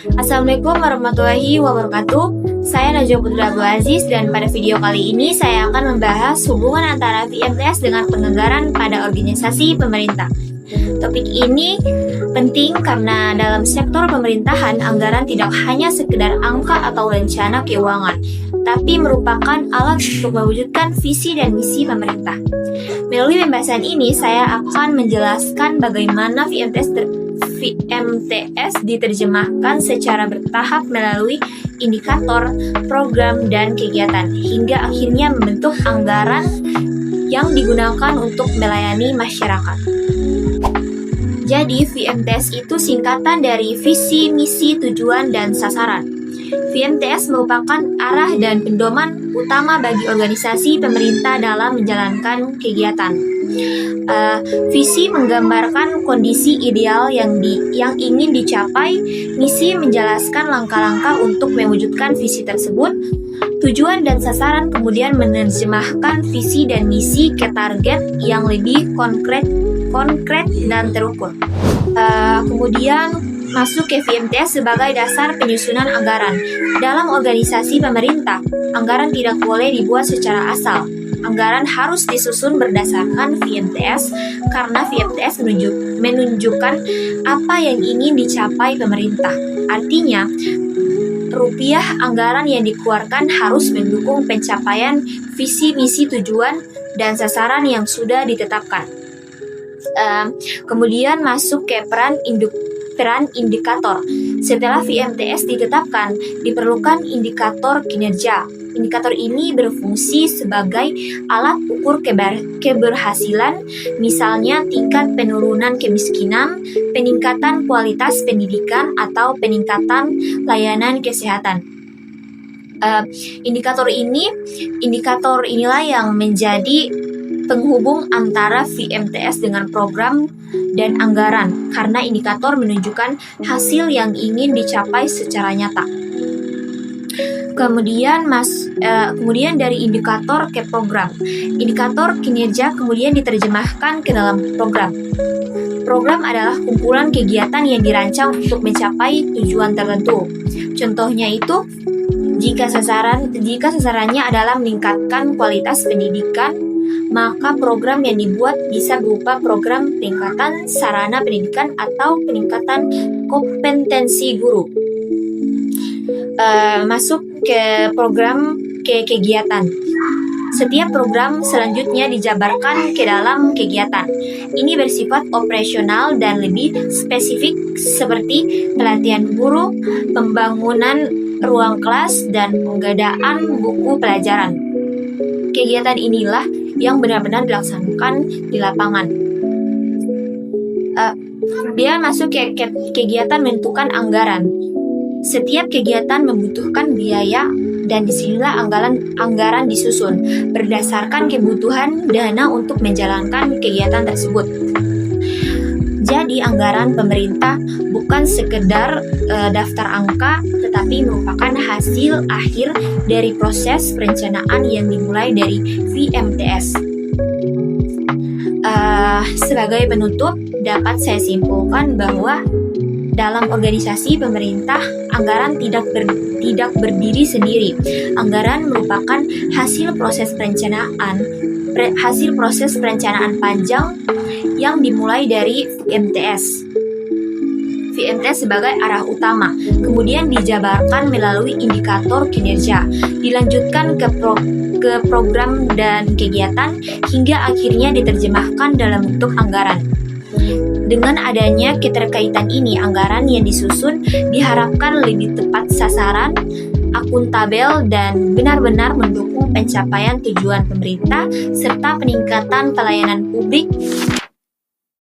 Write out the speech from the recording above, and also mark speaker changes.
Speaker 1: Assalamualaikum warahmatullahi wabarakatuh. Saya Najwa Putri Abdul Aziz dan pada video kali ini saya akan membahas hubungan antara VMTS dengan penganggaran pada organisasi pemerintah. Topik ini penting karena dalam sektor pemerintahan anggaran tidak hanya sekedar angka atau rencana keuangan, tapi merupakan alat untuk mewujudkan visi dan misi pemerintah. Melalui pembahasan ini saya akan menjelaskan bagaimana VMTS diterjemahkan secara bertahap melalui indikator, program, dan kegiatan, hingga akhirnya membentuk anggaran yang digunakan untuk melayani masyarakat. Jadi, VMTS itu singkatan dari visi, misi, tujuan, dan sasaran. VMTS merupakan arah dan pedoman utama bagi organisasi pemerintah dalam menjalankan kegiatan. Visi menggambarkan kondisi ideal yang ingin dicapai, misi menjelaskan langkah-langkah untuk mewujudkan visi tersebut, tujuan dan sasaran kemudian menerjemahkan visi dan misi ke target yang lebih konkret dan terukur. Kemudian masuk ke VMTS sebagai dasar penyusunan anggaran. Dalam organisasi pemerintah, anggaran tidak boleh dibuat secara asal. Anggaran harus disusun berdasarkan VMTS karena VMTS menunjukkan apa yang ingin dicapai pemerintah. Artinya, rupiah anggaran yang dikeluarkan harus mendukung pencapaian visi, misi, tujuan, dan sasaran yang sudah ditetapkan. Kemudian masuk ke peran indikator. Setelah VMTS ditetapkan, diperlukan indikator kinerja. Indikator ini berfungsi sebagai alat ukur keberhasilan, misalnya tingkat penurunan kemiskinan, peningkatan kualitas pendidikan, atau peningkatan layanan kesehatan. Indikator inilah yang menjadi penghubung antara VMTS dengan program dan anggaran, karena indikator menunjukkan hasil yang ingin dicapai secara nyata. Kemudian dari indikator ke program. Indikator kinerja kemudian diterjemahkan ke dalam program. Program adalah kumpulan kegiatan yang dirancang untuk mencapai tujuan tertentu. Contohnya itu, jika sasarannya adalah meningkatkan kualitas pendidikan, maka program yang dibuat bisa berupa program peningkatan sarana pendidikan atau peningkatan kompetensi guru. Masuk ke program ke kegiatan. Setiap program selanjutnya dijabarkan ke dalam kegiatan. Ini bersifat operasional dan lebih spesifik seperti pelatihan guru, pembangunan ruang kelas, dan pengadaan buku pelajaran. Kegiatan inilah yang benar-benar dilaksanakan di lapangan. Dia masuk ke kegiatan menentukan anggaran. Setiap kegiatan membutuhkan biaya dan disinilah anggaran disusun berdasarkan kebutuhan dana untuk menjalankan kegiatan tersebut. Jadi anggaran pemerintah bukan sekedar daftar angka, tetapi merupakan hasil akhir dari proses perencanaan yang dimulai dari VMTS. Sebagai penutup, dapat saya simpulkan bahwa dalam organisasi pemerintah, anggaran tidak berdiri sendiri. Anggaran merupakan hasil proses perencanaan panjang yang dimulai dari VMTS. VMTS sebagai arah utama, kemudian dijabarkan melalui indikator kinerja, dilanjutkan ke program dan kegiatan, hingga akhirnya diterjemahkan dalam bentuk anggaran. Dengan adanya keterkaitan ini, anggaran yang disusun diharapkan lebih tepat sasaran, akuntabel, dan benar-benar mendukung pencapaian tujuan pemerintah serta peningkatan pelayanan publik